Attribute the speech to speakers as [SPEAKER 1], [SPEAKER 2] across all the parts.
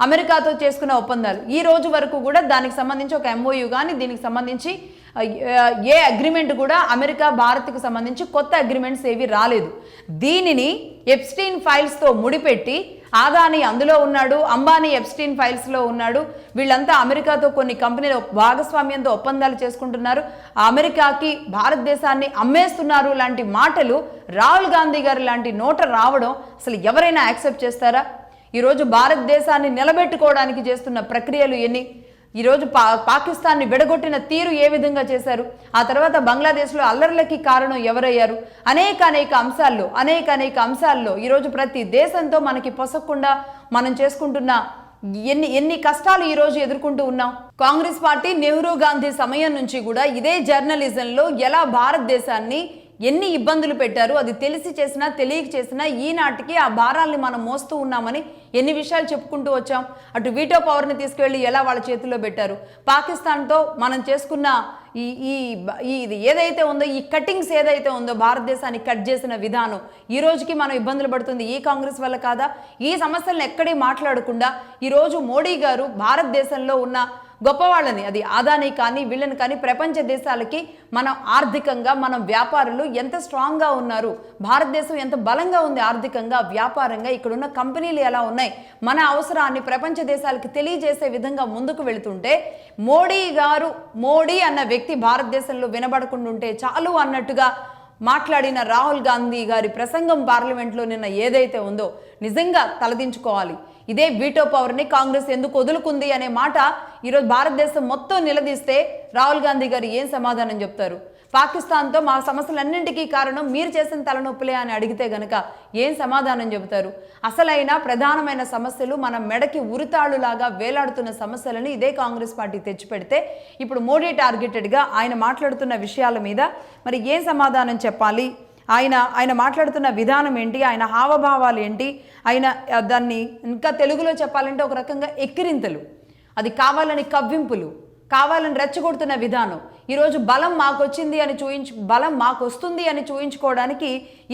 [SPEAKER 1] అమెరికాతో చేసుకున్న ఒప్పందాలు ఈ రోజు వరకు కూడా దానికి సంబంధించి ఒక ఎంఓయూ కానీ దీనికి సంబంధించి ఏ అగ్రిమెంట్ కూడా అమెరికా భారత్కు సంబంధించి కొత్త అగ్రిమెంట్స్ ఏవి రాలేదు. దీనిని ఎప్స్టీన్ ఫైల్స్తో ముడిపెట్టి ఆదాని అందులో ఉన్నాడు, అంబానీ ఎప్స్టీన్ ఫైల్స్లో ఉన్నాడు, వీళ్ళంతా అమెరికాతో కొన్ని కంపెనీల భాగస్వామ్యంతో ఒప్పందాలు చేసుకుంటున్నారు, అమెరికాకి భారతదేశాన్ని అమ్మేస్తున్నారు లాంటి మాటలు రాహుల్ గాంధీ గారు లాంటి నోట రావడం అసలు ఎవరైనా యాక్సెప్ట్ చేస్తారా? ఈరోజు భారతదేశాన్ని నిలబెట్టుకోవడానికి చేస్తున్న ప్రక్రియలు ఎన్ని? ఈరోజు పాకిస్తాన్ని విడగొట్టిన తీరు ఏ విధంగా చేశారు? ఆ తర్వాత బంగ్లాదేశ్లో అల్లర్లకి కారణం ఎవరయ్యారు? అనేక అంశాల్లో ఈరోజు ప్రతి దేశంతో మనకి పొసగకుండా మనం చేసుకుంటున్న ఎన్ని కష్టాలు ఈరోజు ఎదుర్కొంటూ ఉన్నాం. కాంగ్రెస్ పార్టీ నెహ్రూ గాంధీ సమయం నుంచి కూడా ఇదే జర్నలిజంలో ఎలా భారతదేశాన్ని ఎన్ని ఇబ్బందులు పెట్టారు, అది తెలిసి చేసినా తెలియక చేసినా ఈనాటికి ఆ భారాల్ని మనం మోస్తూ ఉన్నామని ఎన్ని విషయాలు చెప్పుకుంటూ వచ్చాం. అటు వీటో పవర్ని తీసుకెళ్ళి ఎలా వాళ్ళ చేతుల్లో పెట్టారు, పాకిస్తాన్తో మనం చేసుకున్న ఇది ఏదైతే ఉందో, ఈ కటింగ్స్ ఏదైతే ఉందో, భారతదేశాన్ని కట్ చేసిన విధానం ఈ రోజుకి మనం ఇబ్బందులు పడుతుంది ఈ కాంగ్రెస్ వల్ల కాదా? ఈ సమస్యలను ఎక్కడే మాట్లాడకుండా ఈరోజు మోడీ గారు భారతదేశంలో ఉన్న గొప్పవాళ్ళని, అది ఆదాని కానీ వీళ్ళని కానీ ప్రపంచ దేశాలకి మనం ఆర్థికంగా, మనం వ్యాపారులు ఎంత స్ట్రాంగ్గా ఉన్నారు, భారతదేశం ఎంత బలంగా ఉంది ఆర్థికంగా, వ్యాపారంగా, ఇక్కడున్న కంపెనీలు ఎలా ఉన్నాయి, మన అవసరాన్ని ప్రపంచ దేశాలకి తెలియజేసే విధంగా ముందుకు వెళుతుంటే మోడీ అన్న వ్యక్తి భారతదేశంలో వినబడకుండా ఉంటే చాలు అన్నట్టుగా మాట్లాడిన రాహుల్ గాంధీ గారి ప్రసంగం పార్లమెంట్లో నిన్న ఏదైతే ఉందో నిజంగా తలదించుకోవాలి. ఇదే వీటో పవర్ని కాంగ్రెస్ ఎందుకు వదులుకుంది అనే మాట ఈరోజు భారతదేశం మొత్తం నిలదీస్తే రాహుల్ గాంధీ గారు ఏం సమాధానం చెప్తారు? పాకిస్తాన్తో మా సమస్యలన్నింటికీ కారణం మీరు చేసిన తలనొప్పులే అని అడిగితే గనక ఏం సమాధానం చెబుతారు? అసలైన ప్రధానమైన సమస్యలు మన మెడకి ఉరితాళ్ళులాగా వేలాడుతున్న సమస్యలని ఇదే కాంగ్రెస్ పార్టీ తెచ్చిపెడితే ఇప్పుడు మోడీ టార్గెటెడ్గా ఆయన మాట్లాడుతున్న విషయాల మీద మరి ఏం సమాధానం చెప్పాలి? ఆయన మాట్లాడుతున్న విధానం ఏంటి, ఆయన హావభావాలు ఏంటి, ఆయన దాన్ని ఇంకా తెలుగులో చెప్పాలంటే ఒక రకంగా ఎక్కిరింతలు, అది కావాలని కవ్వింపులు, కావాలని రెచ్చగొడుతున్న విధానం. ఈరోజు బలం మాకు వచ్చింది అని బలం మాకు వస్తుంది అని చూయించుకోవడానికి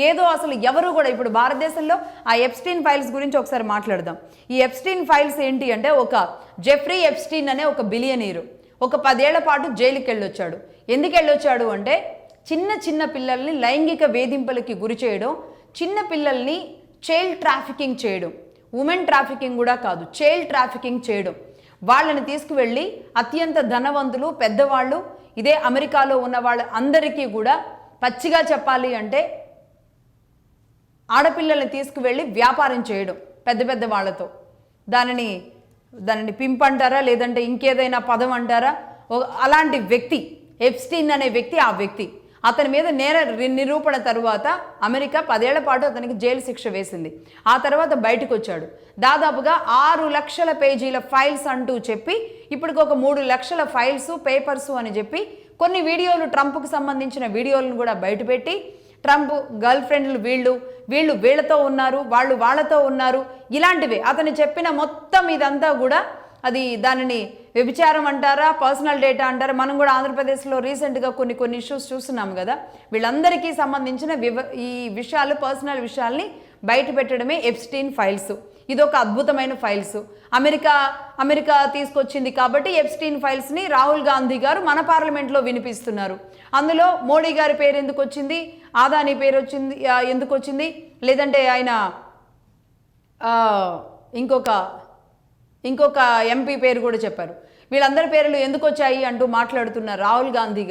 [SPEAKER 1] ఏదో అసలు ఎవరు కూడా ఇప్పుడు భారతదేశంలో ఆ ఎప్స్టీన్ ఫైల్స్ గురించి ఒకసారి మాట్లాడదాం. ఈ ఎప్స్టీన్ ఫైల్స్ ఏంటి అంటే, ఒక జెఫ్రీ ఎప్స్టీన్ అనే ఒక బిలియనీరు ఒక 10 ఏళ్ల పాటు జైలుకి వెళ్ళొచ్చాడు. ఎందుకు వెళ్ళొచ్చాడు అంటే, చిన్న పిల్లల్ని లైంగిక వేధింపులకి గురి చేయడం, చిన్న పిల్లల్ని చైల్డ్ ట్రాఫికింగ్ చేయడం, ఉమెన్ ట్రాఫికింగ్ కూడా కాదు, చైల్డ్ ట్రాఫికింగ్ చేయడం, వాళ్ళని తీసుకువెళ్ళి అత్యంత ధనవంతులు పెద్దవాళ్ళు ఇదే అమెరికాలో ఉన్న వాళ్ళ అందరికీ కూడా పచ్చిగా చెప్పాలి అంటే ఆడపిల్లల్ని తీసుకువెళ్ళి వ్యాపారం చేయడం పెద్ద వాళ్ళతో. దానిని పింప్ అంటారా లేదంటే ఇంకేదైనా పదం అంటారా? అలాంటి వ్యక్తి ఎప్స్టీన్ అనే వ్యక్తి, ఆ వ్యక్తి అతని మీద నేర నిరూపణ తరువాత అమెరికా 10 ఏళ్ల పాటు అతనికి జైలు శిక్ష వేసింది. ఆ తర్వాత బయటకు వచ్చాడు. దాదాపుగా 6 లక్షల పేజీల ఫైల్స్ అంటూ చెప్పి ఇప్పటికి ఒక 3 లక్షల ఫైల్స్ పేపర్స్ అని చెప్పి కొన్ని వీడియోలు, ట్రంప్కు సంబంధించిన వీడియోలను కూడా బయటపెట్టి ట్రంప్ గర్ల్ ఫ్రెండ్లు వీళ్ళతో ఉన్నారు, వాళ్ళు వాళ్ళతో ఉన్నారు, ఇలాంటివే అతను చెప్పిన మొత్తం ఇదంతా కూడా దానిని వ్యభిచారం అంటారా, పర్సనల్ డేటా అంటారా? మనం కూడా ఆంధ్రప్రదేశ్లో రీసెంట్గా కొన్ని ఇష్యూస్ చూస్తున్నాం కదా. వీళ్ళందరికీ సంబంధించిన ఈ విషయాలు, పర్సనల్ విషయాల్ని బయట పెట్టడమే ఎప్స్టీన్ ఫైల్స్. ఇదొక అద్భుతమైన ఫైల్స్. అమెరికా తీసుకొచ్చింది కాబట్టి ఎప్స్టీన్ ఫైల్స్ని రాహుల్ గాంధీ గారు మన పార్లమెంట్లో వినిపిస్తున్నారు. అందులో మోడీ గారి పేరు ఎందుకు వచ్చింది, ఆదాని పేరు ఎందుకు వచ్చింది, లేదంటే ఆయన ఇంకొక ఎంపీ పేరు కూడా చెప్పారు. వీళ్ళందరి పేర్లు ఎందుకు వచ్చాయి అంటూ మాట్లాడుతున్న రాహుల్ గాంధీ గారు